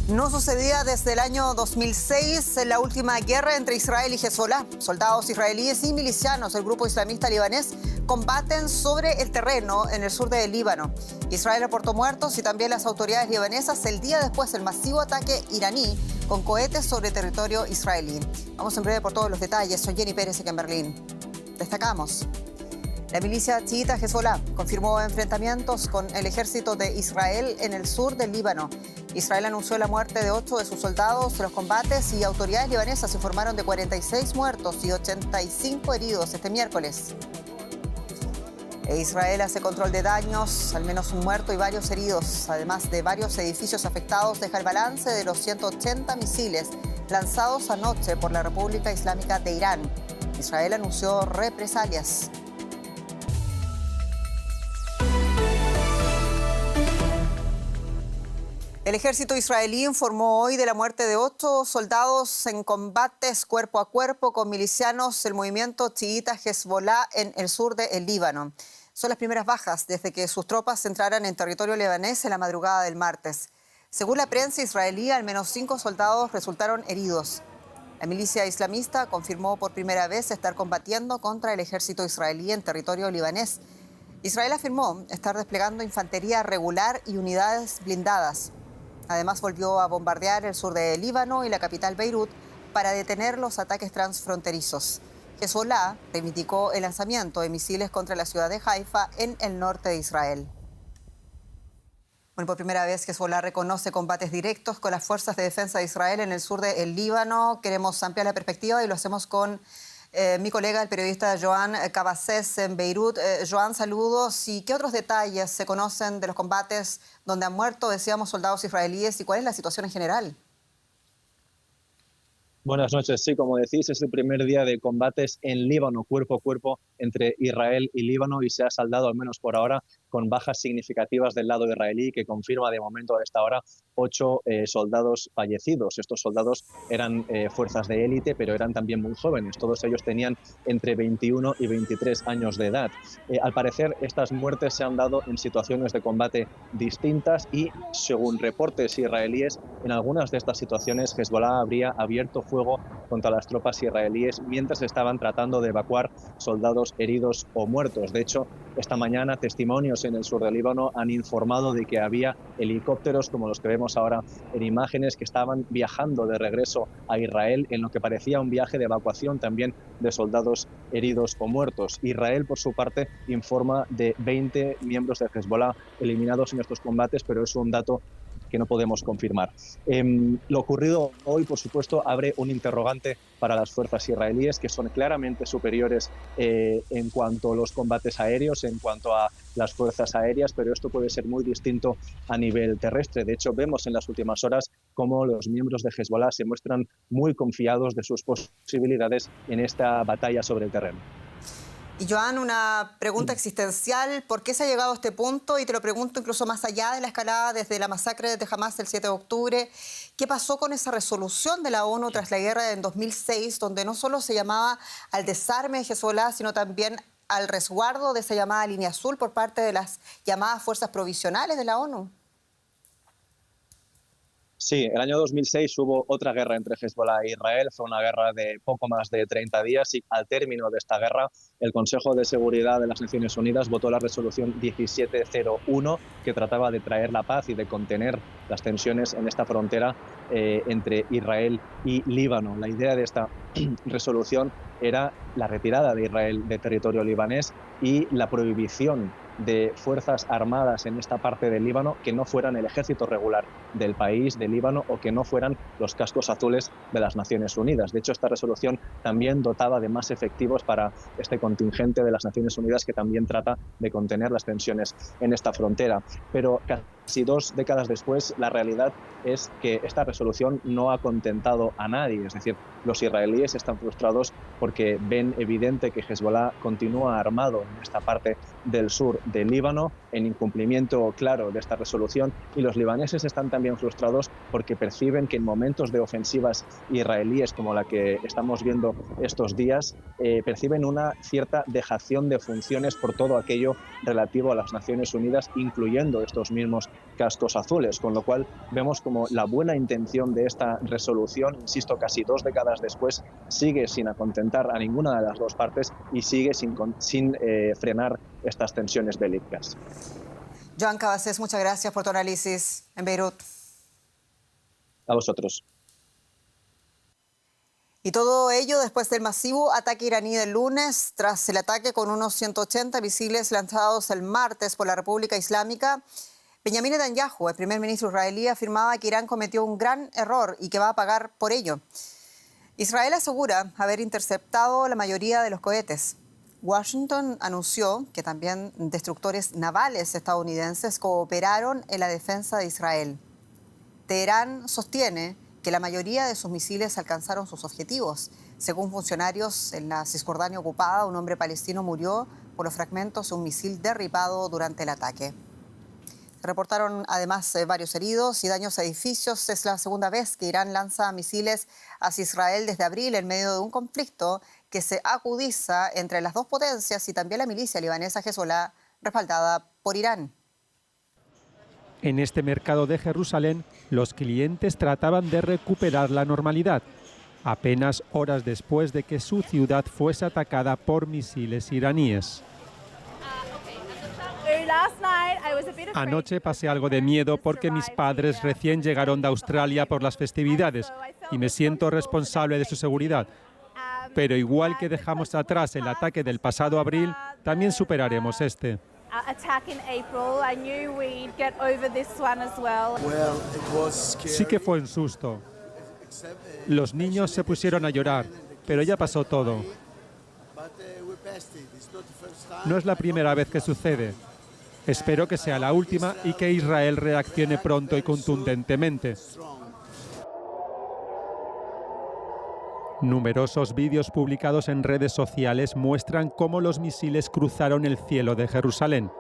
No sucedía desde el año 2006 en la última guerra entre Israel y Hezbolá. Soldados israelíes y milicianos del grupo islamista libanés combaten sobre el terreno en el sur del Líbano. Israel reportó muertos y también las autoridades libanesas el día después del masivo ataque iraní con cohetes sobre territorio israelí. Vamos en breve por todos los detalles. Soy Jenny Pérez aquí en Berlín. Destacamos. La milicia chiita Hezbolá confirmó enfrentamientos con el ejército de Israel en el sur del Líbano. Israel anunció la muerte de 8 de sus soldados en los combates y autoridades libanesas informaron de 46 muertos y 85 heridos este miércoles. Israel hace control de daños, al menos un muerto y varios heridos. Además de varios edificios afectados, deja el balance de los 180 misiles lanzados anoche por la República Islámica de Irán. Israel anunció represalias. El ejército israelí informó hoy de la muerte de 8 soldados en combates cuerpo a cuerpo con milicianos del movimiento chiita Hezbolá en el sur del Líbano. Son las primeras bajas desde que sus tropas entraran en territorio libanés en la madrugada del martes. Según la prensa israelí, al menos 5 soldados resultaron heridos. La milicia islamista confirmó por primera vez estar combatiendo contra el ejército israelí en territorio libanés. Israel afirmó estar desplegando infantería regular y unidades blindadas. Además, volvió a bombardear el sur de Líbano y la capital Beirut para detener los ataques transfronterizos. Hezbolá reivindicó el lanzamiento de misiles contra la ciudad de Haifa en el norte de Israel. Bueno, por primera vez Hezbolá reconoce combates directos con las fuerzas de defensa de Israel en el sur del Líbano. Queremos ampliar la perspectiva y lo hacemos con mi colega, el periodista Joan Cabasés en Beirut. Joan, saludos. ¿Y qué otros detalles se conocen de los combates donde han muerto, decíamos, soldados israelíes y cuál es la situación en general? Buenas noches. Sí, como decís, es el primer día de combates en Líbano, cuerpo a cuerpo, entre Israel y Líbano, y se ha saldado, al menos por ahora, con bajas significativas del lado israelí, que confirma de momento a esta hora 8 soldados fallecidos. Estos soldados eran fuerzas de élite, pero eran también muy jóvenes. Todos ellos tenían entre 21 y 23 años de edad. Al parecer, estas muertes se han dado en situaciones de combate distintas y, según reportes israelíes, en algunas de estas situaciones Hezbolá habría abierto fuego contra las tropas israelíes mientras estaban tratando de evacuar soldados heridos o muertos. De hecho, esta mañana testimonios en el sur del Líbano han informado de que había helicópteros como los que vemos ahora en imágenes que estaban viajando de regreso a Israel en lo que parecía un viaje de evacuación también de soldados heridos o muertos. Israel, por su parte, informa de 20 miembros de Hezbolá eliminados en estos combates, pero es un dato que no podemos confirmar. Lo ocurrido hoy, por supuesto, abre un interrogante para las fuerzas israelíes, que son claramente superiores en cuanto a los combates aéreos, en cuanto a las fuerzas aéreas, pero esto puede ser muy distinto a nivel terrestre. De hecho, vemos en las últimas horas cómo los miembros de Hezbolá se muestran muy confiados de sus posibilidades en esta batalla sobre el terreno. Y Joan, una pregunta existencial, ¿por qué se ha llegado a este punto? Y te lo pregunto incluso más allá de la escalada desde la masacre de Hamás del 7 de octubre. ¿Qué pasó con esa resolución de la ONU tras la guerra en 2006, donde no solo se llamaba al desarme de Hezbolá, sino también al resguardo de esa llamada línea azul por parte de las llamadas fuerzas provisionales de la ONU? Sí, el año 2006 hubo otra guerra entre Hezbolá e Israel. Fue una guerra de poco más de 30 días y al término de esta guerra el Consejo de Seguridad de las Naciones Unidas votó la resolución 1701 que trataba de traer la paz y de contener las tensiones en esta frontera entre Israel y Líbano. La idea de esta resolución era la retirada de Israel de territorio libanés y la prohibición de fuerzas armadas en esta parte del Líbano que no fueran el ejército regular del país, del Líbano, o que no fueran los cascos azules de las Naciones Unidas. De hecho, esta resolución también dotaba de más efectivos para este contingente de las Naciones Unidas que también trata de contener las tensiones en esta frontera. Pero casi 2 décadas después, la realidad es que esta resolución no ha contentado a nadie. Es decir, los israelíes están frustrados porque ven evidente que Hezbolá continúa armado en esta parte del sur del Líbano, en incumplimiento claro de esta resolución, y los libaneses están también frustrados porque perciben que en momentos de ofensivas israelíes como la que estamos viendo estos días, perciben una cierta dejación de funciones por todo aquello relativo a las Naciones Unidas, incluyendo estos mismos cascos azules, con lo cual vemos como la buena intención de esta resolución, insisto, casi 2 décadas después, sigue sin acontentar a ninguna de las dos partes y sigue sin frenar estas tensiones bélicas. Joan Cabasés, muchas gracias por tu análisis en Beirut. A vosotros. Y todo ello después del masivo ataque iraní del lunes, tras el ataque con unos 180 misiles lanzados el martes por la República Islámica. Benjamin Netanyahu, el primer ministro israelí, afirmaba que Irán cometió un gran error y que va a pagar por ello. Israel asegura haber interceptado la mayoría de los cohetes. Washington anunció que también destructores navales estadounidenses cooperaron en la defensa de Israel. Teherán sostiene que la mayoría de sus misiles alcanzaron sus objetivos. Según funcionarios en la Cisjordania ocupada, un hombre palestino murió por los fragmentos de un misil derribado durante el ataque. Se reportaron además varios heridos y daños a edificios. Es la segunda vez que Irán lanza misiles hacia Israel desde abril en medio de un conflicto que se agudiza entre las dos potencias y también la milicia libanesa Hezbollah, respaldada por Irán. En este mercado de Jerusalén, los clientes trataban de recuperar la normalidad, apenas horas después de que su ciudad fuese atacada por misiles iraníes. Anoche pasé algo de miedo porque mis padres recién llegaron de Australia por las festividades y me siento responsable de su seguridad. Pero igual que dejamos atrás el ataque del pasado abril, también superaremos este. Sí que fue un susto. Los niños se pusieron a llorar, pero ya pasó todo. No es la primera vez que sucede. Espero que sea la última y que Israel reaccione pronto y contundentemente. Numerosos vídeos publicados en redes sociales muestran cómo los misiles cruzaron el cielo de Jerusalén.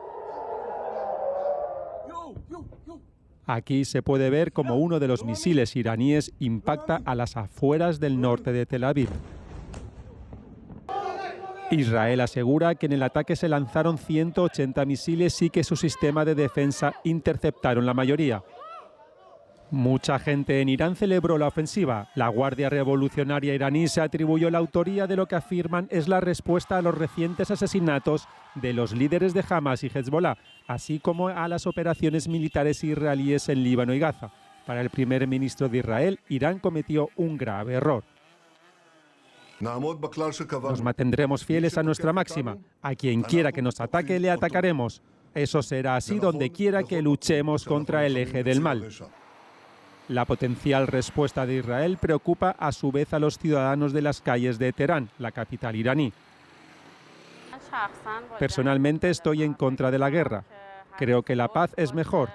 Aquí se puede ver cómo uno de los misiles iraníes impacta a las afueras del norte de Tel Aviv. Israel asegura que en el ataque se lanzaron 180 misiles y que su sistema de defensa interceptaron la mayoría. Mucha gente en Irán celebró la ofensiva. La Guardia Revolucionaria iraní se atribuyó la autoría de lo que afirman es la respuesta a los recientes asesinatos de los líderes de Hamas y Hezbollah, así como a las operaciones militares israelíes en Líbano y Gaza. Para el primer ministro de Israel, Irán cometió un grave error. Nos mantendremos fieles a nuestra máxima. A quien quiera que nos ataque, le atacaremos. Eso será así donde quiera que luchemos contra el eje del mal. La potencial respuesta de Israel preocupa a su vez a los ciudadanos de las calles de Teherán, la capital iraní. Personalmente estoy en contra de la guerra. Creo que la paz es mejor,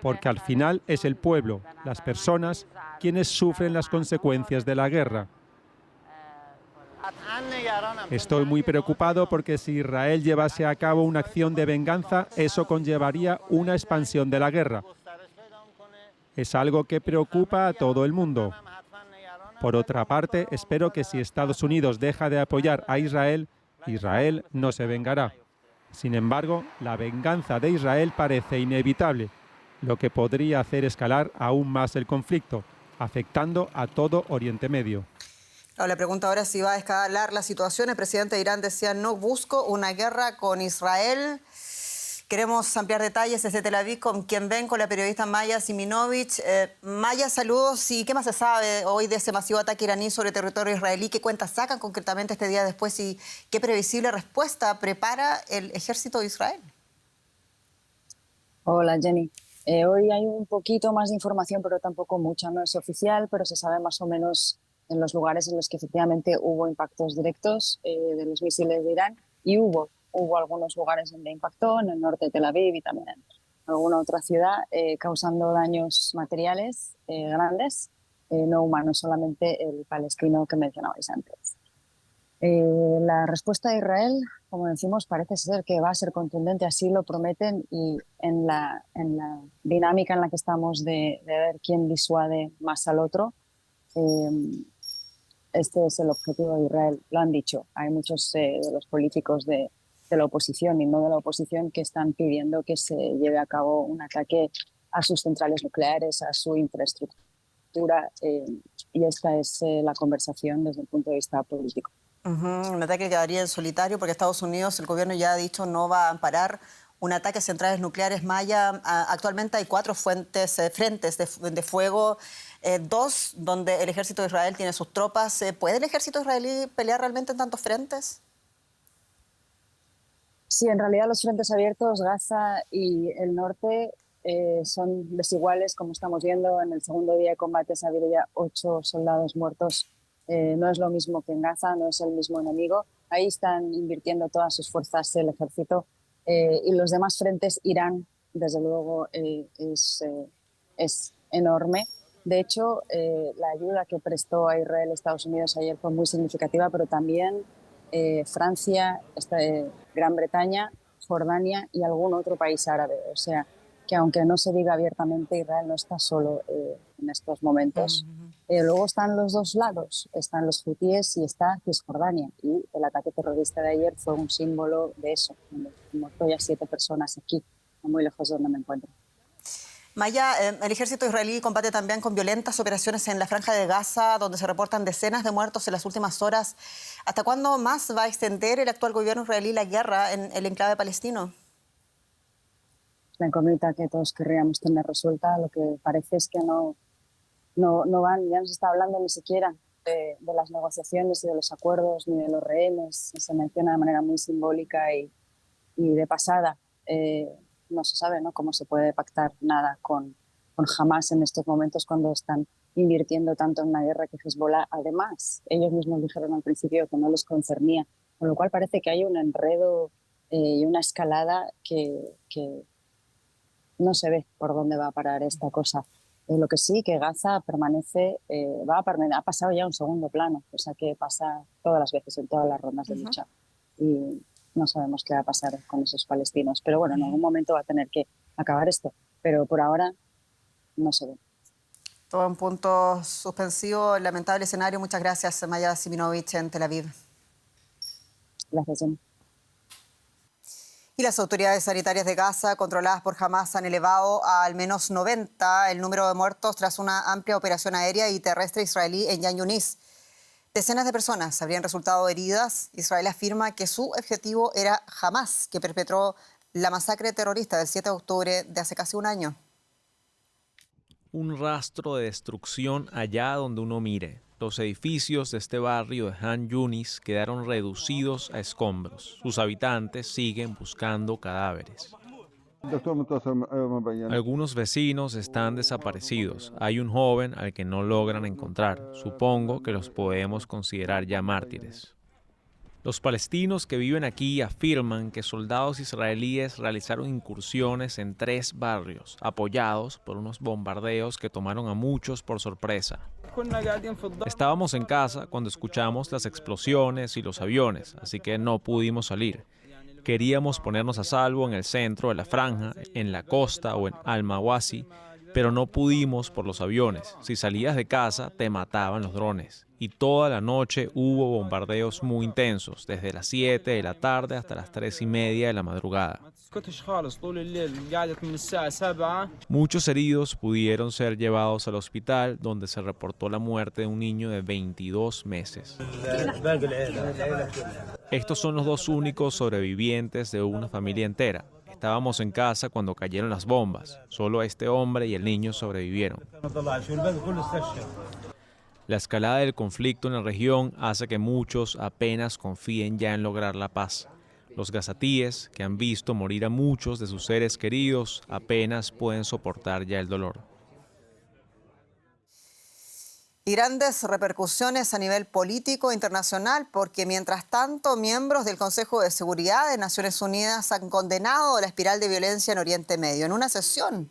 porque al final es el pueblo, las personas, quienes sufren las consecuencias de la guerra. Estoy muy preocupado porque si Israel llevase a cabo una acción de venganza, eso conllevaría una expansión de la guerra. Es algo que preocupa a todo el mundo. Por otra parte, espero que si Estados Unidos deja de apoyar a Israel, Israel no se vengará. Sin embargo, la venganza de Israel parece inevitable, lo que podría hacer escalar aún más el conflicto, afectando a todo Oriente Medio. La pregunta ahora es si va a escalar la situación. El presidente de Irán decía: no busco una guerra con Israel. Queremos ampliar detalles desde Tel Aviv con quien ven, con la periodista Maya Siminovich. Maya, saludos. ¿Y qué más se sabe hoy de ese masivo ataque iraní sobre territorio israelí? ¿Qué cuentas sacan concretamente este día después y qué previsible respuesta prepara el ejército de Israel? Hola, Jenny. Hoy hay un poquito más de información, pero tampoco mucha. No es oficial, pero se sabe más o menos en los lugares en los que efectivamente hubo impactos directos de los misiles de Irán, y hubo algunos lugares donde impactó, en el norte de Tel Aviv y también en alguna otra ciudad, causando daños materiales grandes, no humanos, solamente el palestino que mencionabais antes. La respuesta de Israel, como decimos, parece ser que va a ser contundente, así lo prometen, y en la dinámica en la que estamos de ver quién disuade más al otro, este es el objetivo de Israel, lo han dicho. Hay muchos de los políticos de de la oposición y no de la oposición, que están pidiendo que se lleve a cabo un ataque a sus centrales nucleares, a su infraestructura, y esta es la conversación desde el punto de vista político. Un ataque quedaría en solitario porque Estados Unidos, el gobierno ya ha dicho, no va a amparar un ataque a centrales nucleares. Maya, actualmente hay 4 frentes de fuego, 2 donde el ejército de Israel tiene sus tropas. ¿Puede el ejército israelí pelear realmente en tantos frentes? Sí, en realidad los frentes abiertos, Gaza y el norte, son desiguales, como estamos viendo. En el segundo día de combates ha habido ya 8 soldados muertos. No es lo mismo que en Gaza, no es el mismo enemigo. Ahí están invirtiendo todas sus fuerzas el ejército. Y los demás frentes, Irán, desde luego, es enorme. De hecho, la ayuda que prestó a Israel Estados Unidos ayer fue muy significativa, pero también Francia, Gran Bretaña, Jordania y algún otro país árabe. O sea, que aunque no se diga abiertamente, Israel no está solo en estos momentos. Luego están los dos lados, están los hutíes y está Cisjordania. Y el ataque terrorista de ayer fue un símbolo de eso. Han muerto ya 7 personas aquí, no muy lejos de donde me encuentro. Maya, el ejército israelí combate también con violentas operaciones en la Franja de Gaza, donde se reportan decenas de muertos en las últimas horas. ¿Hasta cuándo más va a extender el actual gobierno israelí la guerra en el enclave palestino? La incógnita que todos querríamos tener resuelta. Lo que parece es que no van, ya no se está hablando ni siquiera de las negociaciones y de los acuerdos, ni de los rehenes. Se menciona de manera muy simbólica y de pasada. No se sabe, ¿no?, cómo se puede pactar nada con Hamás en estos momentos, cuando están invirtiendo tanto en una guerra que Hezbollah, además, ellos mismos dijeron al principio que no les concernía, con lo cual parece que hay un enredo y una escalada que no se ve por dónde va a parar esta cosa. Lo que sí, que Gaza permanece, ha pasado ya a un segundo plano, o sea que pasa todas las veces en todas las rondas de lucha. Y no sabemos qué va a pasar con esos palestinos. Pero bueno, en algún momento va a tener que acabar esto. Pero por ahora no se ve. Todo en punto suspensivo, lamentable escenario. Muchas gracias, Maya Siminovich, en Tel Aviv. Gracias, Jenny. Y las autoridades sanitarias de Gaza, controladas por Hamás, han elevado a al menos 90 el número de muertos tras una amplia operación aérea y terrestre israelí en Yan Yunis. Decenas de personas habrían resultado heridas. Israel afirma que su objetivo era Hamás, que perpetró la masacre terrorista del 7 de octubre de hace casi un año. Un rastro de destrucción allá donde uno mire. Los edificios de este barrio de Han Yunis quedaron reducidos a escombros. Sus habitantes siguen buscando cadáveres. Algunos vecinos están desaparecidos. Hay un joven al que no logran encontrar. Supongo que los podemos considerar ya mártires. Los palestinos que viven aquí afirman que soldados israelíes realizaron incursiones en 3 barrios, apoyados por unos bombardeos que tomaron a muchos por sorpresa. Estábamos en casa cuando escuchamos las explosiones y los aviones, así que no pudimos salir. Queríamos ponernos a salvo en el centro de la franja, en la costa o en Al-Mawasi, pero no pudimos por los aviones. Si salías de casa, te mataban los drones. Y toda la noche hubo bombardeos muy intensos, desde las 7 de la tarde hasta las 3:30 de la madrugada. Muchos heridos pudieron ser llevados al hospital, donde se reportó la muerte de un niño de 22 meses. Estos son los 2 únicos sobrevivientes de una familia entera. Estábamos en casa cuando cayeron las bombas. Solo este hombre y el niño sobrevivieron. La escalada del conflicto en la región hace que muchos apenas confíen ya en lograr la paz. Los gazatíes, que han visto morir a muchos de sus seres queridos, apenas pueden soportar ya el dolor. Y grandes repercusiones a nivel político internacional, porque mientras tanto miembros del Consejo de Seguridad de Naciones Unidas han condenado la espiral de violencia en Oriente Medio. En una sesión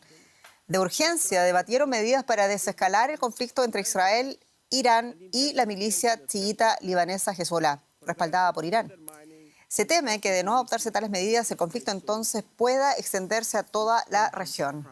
de urgencia debatieron medidas para desescalar el conflicto entre Israel, Irán y la milicia chiita libanesa Hezbollah, respaldada por Irán. Se teme que de no adoptarse tales medidas, el conflicto entonces pueda extenderse a toda la región.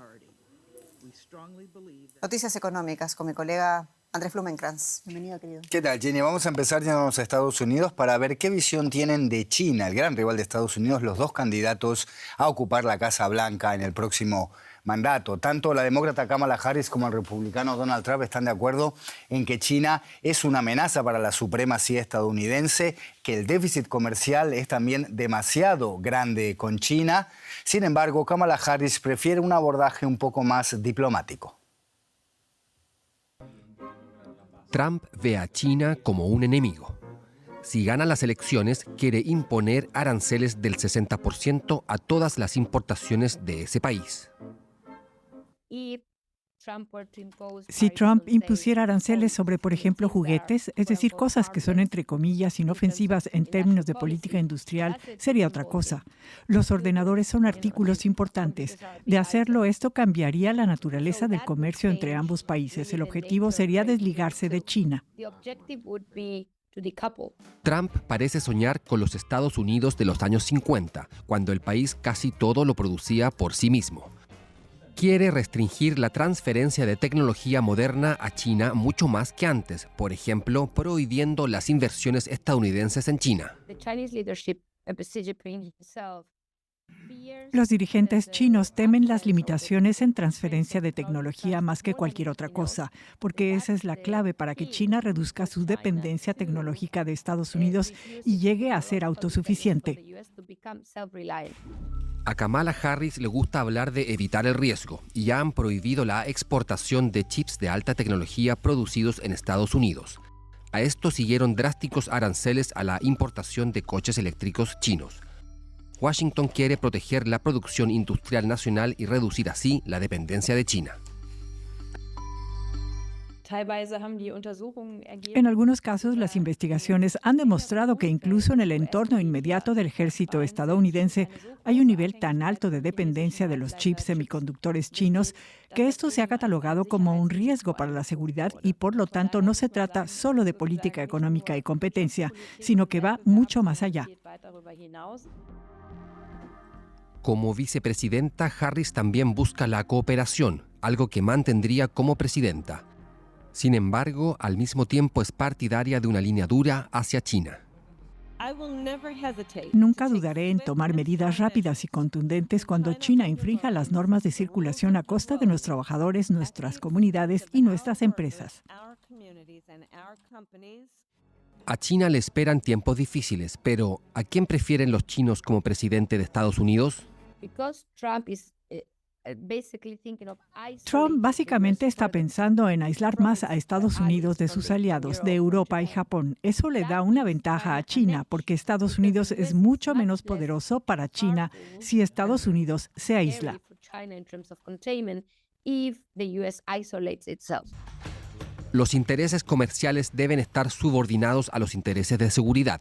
Noticias económicas con mi colega Andrés Blumenkrantz. Bienvenido, querido. ¿Qué tal, Jenny? Vamos a empezar yéndonos a Estados Unidos para ver qué visión tienen de China, el gran rival de Estados Unidos, los dos candidatos a ocupar la Casa Blanca en el próximo mandato. Tanto la demócrata Kamala Harris como el republicano Donald Trump están de acuerdo en que China es una amenaza para la supremacía estadounidense, que el déficit comercial es también demasiado grande con China. Sin embargo, Kamala Harris prefiere un abordaje un poco más diplomático. Trump ve a China como un enemigo. Si gana las elecciones, quiere imponer aranceles del 60% a todas las importaciones de ese país. Si Trump impusiera aranceles sobre, por ejemplo, juguetes, es decir, cosas que son entre comillas inofensivas en términos de política industrial, sería otra cosa. Los ordenadores son artículos importantes. De hacerlo, esto cambiaría la naturaleza del comercio entre ambos países. El objetivo sería desligarse de China. Trump parece soñar con los Estados Unidos de los años 50, cuando el país casi todo lo producía por sí mismo. Quiere restringir la transferencia de tecnología moderna a China mucho más que antes, por ejemplo, prohibiendo las inversiones estadounidenses en China. Los dirigentes chinos temen las limitaciones en transferencia de tecnología más que cualquier otra cosa, porque esa es la clave para que China reduzca su dependencia tecnológica de Estados Unidos y llegue a ser autosuficiente. A Kamala Harris le gusta hablar de evitar el riesgo y ya han prohibido la exportación de chips de alta tecnología producidos en Estados Unidos. A esto siguieron drásticos aranceles a la importación de coches eléctricos chinos. Washington quiere proteger la producción industrial nacional y reducir así la dependencia de China. En algunos casos, las investigaciones han demostrado que incluso en el entorno inmediato del ejército estadounidense hay un nivel tan alto de dependencia de los chips semiconductores chinos que esto se ha catalogado como un riesgo para la seguridad y, por lo tanto, no se trata solo de política económica y competencia, sino que va mucho más allá. Como vicepresidenta, Harris también busca la cooperación, algo que mantendría como presidenta. Sin embargo, al mismo tiempo es partidaria de una línea dura hacia China. Nunca dudaré en tomar medidas rápidas y contundentes cuando China infrinja las normas de circulación a costa de nuestros trabajadores, nuestras comunidades y nuestras empresas. A China le esperan tiempos difíciles, pero ¿a quién prefieren los chinos como presidente de Estados Unidos? Trump básicamente está pensando en aislar más a Estados Unidos de sus aliados de Europa y Japón. Eso le da una ventaja a China, porque Estados Unidos es mucho menos poderoso para China si Estados Unidos se aísla. Los intereses comerciales deben estar subordinados a los intereses de seguridad.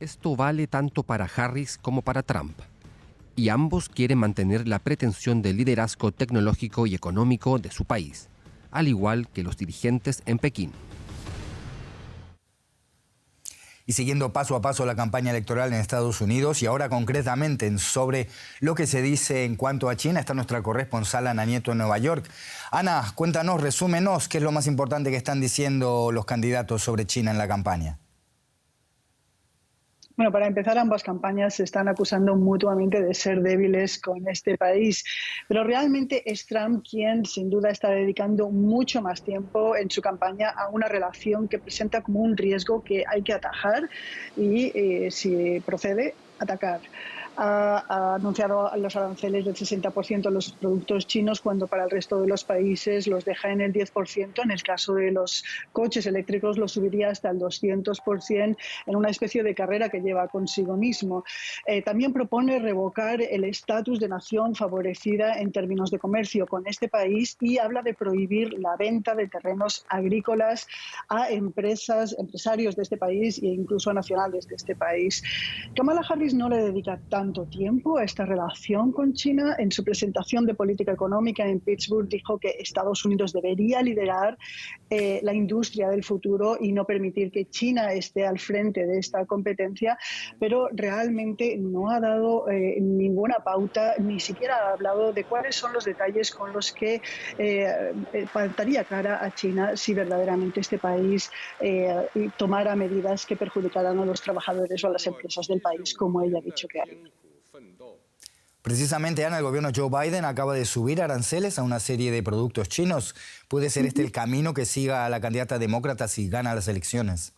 Esto vale tanto para Harris como para Trump. Y ambos quieren mantener la pretensión de liderazgo tecnológico y económico de su país, al igual que los dirigentes en Pekín. Y siguiendo paso a paso la campaña electoral en Estados Unidos y ahora concretamente sobre lo que se dice en cuanto a China, está nuestra corresponsal Ana Nieto en Nueva York. Ana, cuéntanos, resúmenos, ¿qué es lo más importante que están diciendo los candidatos sobre China en la campaña? Bueno, para empezar, ambas campañas se están acusando mutuamente de ser débiles con este país, pero realmente es Trump quien sin duda está dedicando mucho más tiempo en su campaña a una relación que presenta como un riesgo que hay que atajar y, si procede, atacar. Ha anunciado los aranceles del 60% a los productos chinos, cuando para el resto de los países los deja en el 10%. En el caso de los coches eléctricos los subiría hasta el 200% en una especie de carrera que lleva consigo mismo. También propone revocar el estatus de nación favorecida en términos de comercio con este país y habla de prohibir la venta de terrenos agrícolas a empresarios de este país e incluso a nacionales de este país. Kamala Harris no le dedica tanto tanto tiempo esta relación con China. En su presentación de política económica en Pittsburgh dijo que Estados Unidos debería liderar la industria del futuro y no permitir que China esté al frente de esta competencia, pero realmente no ha dado ninguna pauta, ni siquiera ha hablado de cuáles son los detalles con los que plantaría cara a China si verdaderamente este país tomara medidas que perjudicaran a los trabajadores o a las empresas del país, como ella ha dicho que haría. Precisamente, Ana, el gobierno Joe Biden acaba de subir aranceles a una serie de productos chinos. ¿Puede ser este el camino que siga a la candidata demócrata si gana las elecciones?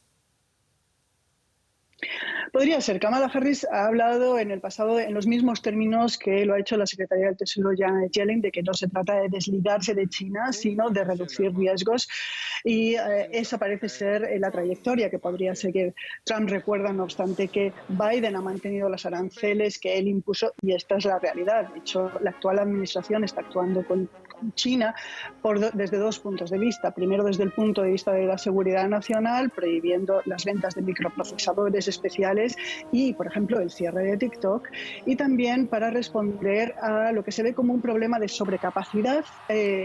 Podría ser. Kamala Harris ha hablado en el pasado en los mismos términos que lo ha hecho la secretaria del Tesoro Janet Yellen, de que no se trata de desligarse de China, sino de reducir riesgos. Y esa parece ser la trayectoria que podría seguir. Trump recuerda, no obstante, que Biden ha mantenido los aranceles que él impuso y esta es la realidad. De hecho, la actual administración está actuando con China desde dos puntos de vista. Primero, desde el punto de vista de la seguridad nacional, prohibiendo las ventas de microprocesadores especiales y, por ejemplo, el cierre de TikTok. Y también para responder a lo que se ve como un problema de sobrecapacidad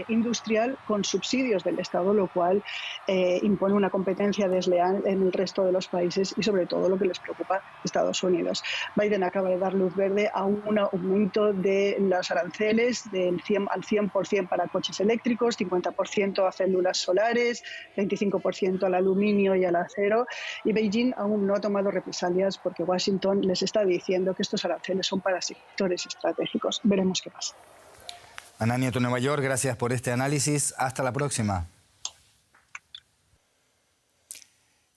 industrial con subsidios del Estado, lo cual impone una competencia desleal en el resto de los países y, sobre todo, lo que les preocupa a Estados Unidos. Biden acaba de dar luz verde a un aumento de los aranceles al 100% para coches eléctricos, 50% a células solares, 25% al aluminio y al acero. Y Beijing aún no ha tomado represalias porque Washington les está diciendo que estos aranceles son para sectores estratégicos. Veremos qué pasa. Ana Nieto, Nueva York, gracias por este análisis. Hasta la próxima.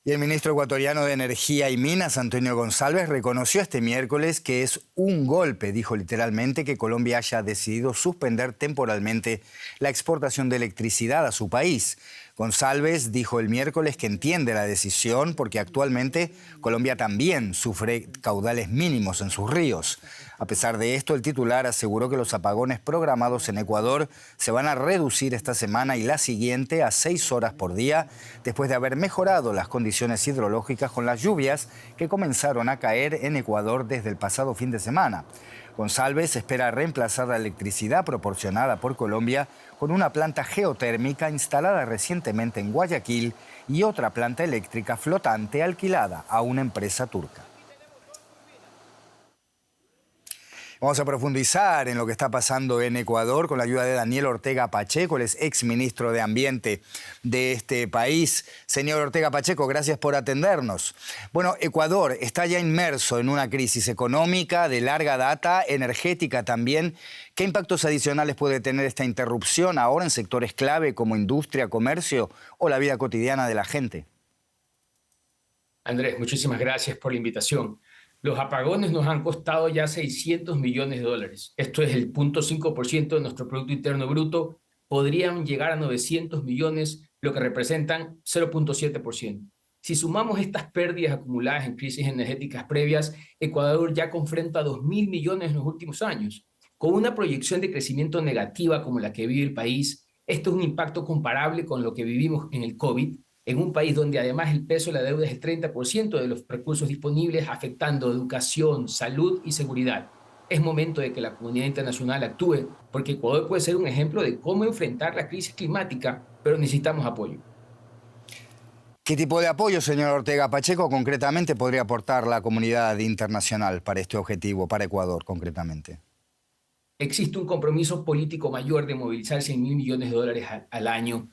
Y el ministro ecuatoriano de Energía y Minas, Antonio González, reconoció este miércoles que es un golpe, dijo literalmente, que Colombia haya decidido suspender temporalmente la exportación de electricidad a su país. González dijo el miércoles que entiende la decisión porque actualmente Colombia también sufre caudales mínimos en sus ríos. A pesar de esto, el titular aseguró que los apagones programados en Ecuador se van a reducir esta semana y la siguiente a 6 horas por día, después de haber mejorado las condiciones hidrológicas con las lluvias que comenzaron a caer en Ecuador desde el pasado fin de semana. González espera reemplazar la electricidad proporcionada por Colombia con una planta geotérmica instalada recientemente en Guayaquil y otra planta eléctrica flotante alquilada a una empresa turca. Vamos a profundizar en lo que está pasando en Ecuador con la ayuda de Daniel Ortega Pacheco, él es exministro de Ambiente de este país. Señor Ortega Pacheco, gracias por atendernos. Bueno, Ecuador está ya inmerso en una crisis económica de larga data, energética también. ¿Qué impactos adicionales puede tener esta interrupción ahora en sectores clave como industria, comercio o la vida cotidiana de la gente? Andrés, muchísimas gracias por la invitación. Los apagones nos han costado ya $600 millones. Esto es el 0.5% de nuestro Producto Interno Bruto. Podrían llegar a 900 millones, lo que representan 0.7%. Si sumamos estas pérdidas acumuladas en crisis energéticas previas, Ecuador ya confronta 2.000 millones en los últimos años. Con una proyección de crecimiento negativa como la que vive el país, esto es un impacto comparable con lo que vivimos en el COVID, en un país donde además el peso de la deuda es el 30% de los recursos disponibles, afectando educación, salud y seguridad. Es momento de que la comunidad internacional actúe, porque Ecuador puede ser un ejemplo de cómo enfrentar la crisis climática, pero necesitamos apoyo. ¿Qué tipo de apoyo, señor Ortega Pacheco, concretamente podría aportar la comunidad internacional para este objetivo, para Ecuador concretamente? Existe un compromiso político mayor de movilizar $100.000 millones al año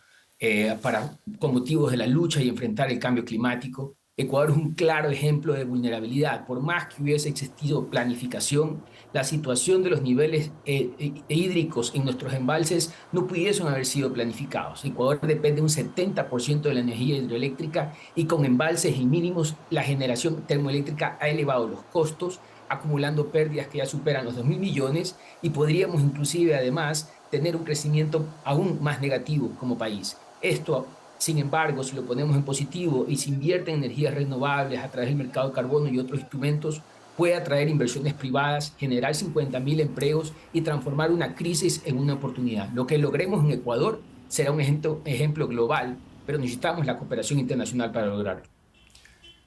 con motivos de la lucha y enfrentar el cambio climático. Ecuador es un claro ejemplo de vulnerabilidad. Por más que hubiese existido planificación, la situación de los niveles hídricos en nuestros embalses no pudiesen haber sido planificados. Ecuador depende un 70% de la energía hidroeléctrica y con embalses y mínimos la generación termoeléctrica ha elevado los costos, acumulando pérdidas que ya superan los 2.000 millones y podríamos inclusive además tener un crecimiento aún más negativo como país. Esto, sin embargo, si lo ponemos en positivo y se invierte en energías renovables a través del mercado de carbono y otros instrumentos, puede atraer inversiones privadas, generar 50.000 empleos y transformar una crisis en una oportunidad. Lo que logremos en Ecuador será un ejemplo global, pero necesitamos la cooperación internacional para lograrlo.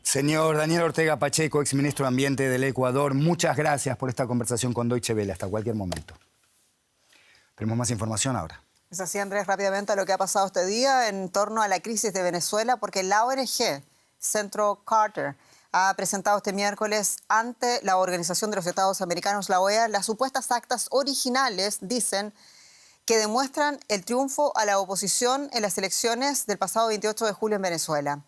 Señor Daniel Ortega Pacheco, exministro de Ambiente del Ecuador, muchas gracias por esta conversación con Deutsche Welle. Hasta cualquier momento. Tenemos más información ahora. Es así, Andrés, rápidamente a lo que ha pasado este día en torno a la crisis de Venezuela, porque la ONG Centro Carter ha presentado este miércoles ante la Organización de los Estados Americanos, la OEA, las supuestas actas originales, dicen, que demuestran el triunfo a la oposición en las elecciones del pasado 28 de julio en Venezuela.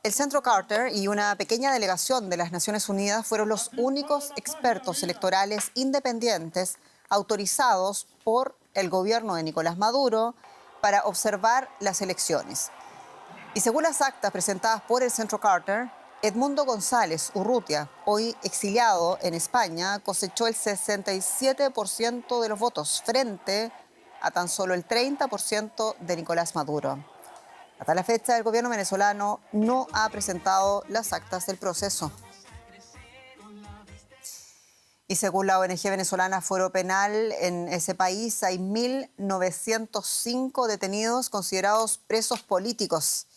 El Centro Carter y una pequeña delegación de las Naciones Unidas fueron los únicos expertos electorales independientes autorizados por el gobierno de Nicolás Maduro para observar las elecciones. Y según las actas presentadas por el Centro Carter, Edmundo González Urrutia, hoy exiliado en España, cosechó el 67% de los votos frente a tan solo el 30% de Nicolás Maduro. Hasta la fecha, el gobierno venezolano no ha presentado las actas del proceso. Y según la ONG venezolana Foro Penal, en ese país hay 1.905 detenidos considerados presos políticos.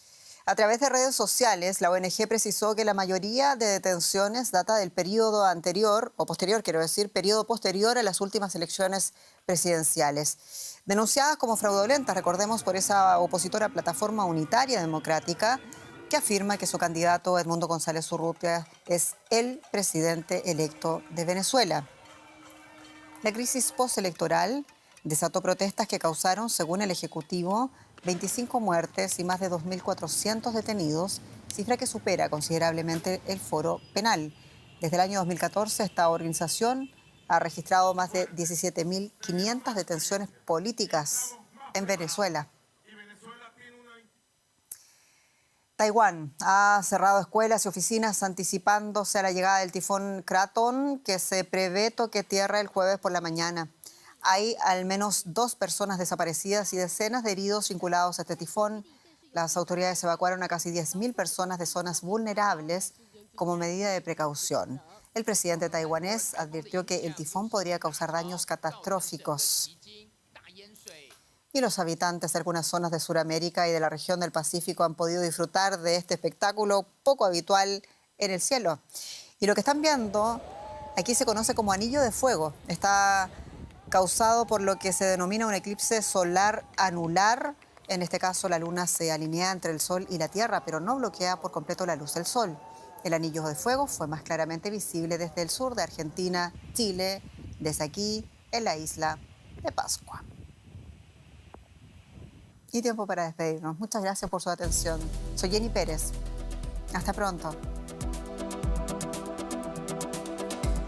A través de redes sociales, la ONG precisó que la mayoría de detenciones data del periodo anterior, o posterior, quiero decir, periodo posterior a las últimas elecciones presidenciales. Denunciadas como fraudulentas, recordemos, por esa opositora Plataforma Unitaria Democrática, que afirma que su candidato Edmundo González Urrutia es el presidente electo de Venezuela. La crisis postelectoral desató protestas que causaron, según el Ejecutivo, 25 muertes y más de 2.400 detenidos, cifra que supera considerablemente el Foro Penal. Desde el año 2014, esta organización ha registrado más de 17.500 detenciones políticas en Venezuela. Taiwán ha cerrado escuelas y oficinas anticipándose a la llegada del tifón Kraton, que se prevé toque tierra el jueves por la mañana. Hay al menos 2 personas desaparecidas y decenas de heridos vinculados a este tifón. Las autoridades evacuaron a casi 10.000 personas de zonas vulnerables como medida de precaución. El presidente taiwanés advirtió que el tifón podría causar daños catastróficos. Y los habitantes de algunas zonas de Sudamérica y de la región del Pacífico han podido disfrutar de este espectáculo poco habitual en el cielo. Y lo que están viendo aquí se conoce como anillo de fuego. Está causado por lo que se denomina un eclipse solar anular. En este caso, la luna se alinea entre el sol y la tierra, pero no bloquea por completo la luz del sol. El anillo de fuego fue más claramente visible desde el sur de Argentina, Chile, desde aquí, en la isla de Pascua. Y tiempo para despedirnos. Muchas gracias por su atención. Soy Jenny Pérez. Hasta pronto.